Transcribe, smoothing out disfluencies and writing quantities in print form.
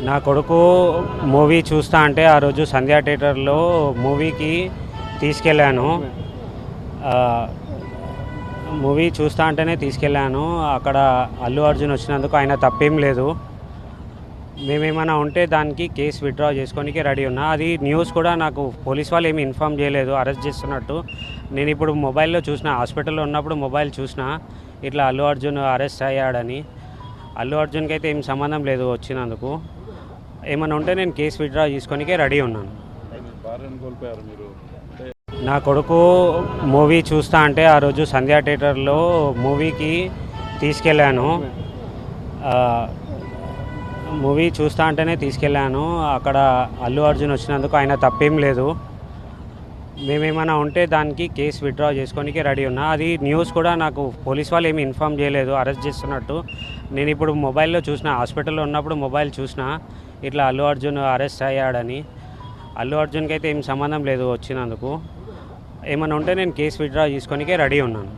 నా కొడుకు మూవీ చూస్తా అంటే ఆ రోజు సంధ్యా థియేటర్లో మూవీకి తీసుకెళ్ళాను. మూవీ చూస్తా అంటేనే తీసుకెళ్ళాను. అక్కడ అల్లు అర్జున్ వచ్చినందుకు ఆయన తప్పేం లేదు. మేమేమైనా ఉంటే దానికి కేసు విత్డ్రా చేసుకోనికి రెడీ ఉన్నా. అది న్యూస్ కూడా నాకు పోలీస్ వాళ్ళు ఏమి ఇన్ఫామ్ చేయలేదు అరెస్ట్ చేస్తున్నట్టు. నేను ఇప్పుడు మొబైల్లో చూసిన, హాస్పిటల్లో ఉన్నప్పుడు మొబైల్ చూసిన ఇట్లా అల్లు అర్జున్ అరెస్ట్ అయ్యాడని. అల్లు అర్జున్కి అయితే ఏం సంబంధం లేదు వచ్చినందుకు. ఏమైనా ఉంటే నేను కేసు విత్డ్రా చేసుకోనికే రెడీ ఉన్నాను. నా కొడుకు మూవీ చూస్తా అంటే ఆ రోజు సంధ్యా థియేటర్లో మూవీకి తీసుకెళ్ళాను. మూవీ చూస్తా అంటేనే తీసుకెళ్ళాను. అక్కడ అల్లు అర్జున్ వచ్చినందుకు ఆయన తప్పేం లేదు. మేమేమైనా ఉంటే దానికి కేసు విత్డ్రా చేసుకోనికే రెడీ ఉన్నా. అది న్యూస్ కూడా నాకు పోలీస్ వాళ్ళు ఏమి ఇన్ఫామ్ చేయలేదు అరెస్ట్ చేస్తున్నట్టు. నేను ఇప్పుడు మొబైల్లో చూసిన, హాస్పిటల్లో ఉన్నప్పుడు మొబైల్ చూసిన ఇట్లా అల్లు అర్జున్ అరెస్ట్ అయ్యాడని. అల్లు అర్జున్కి అయితే ఏం సంబంధం లేదు వచ్చినందుకు. ఏమైనా ఉంటే నేను కేసు విత్డ్రా చేసుకోనికే రెడీ ఉన్నాను.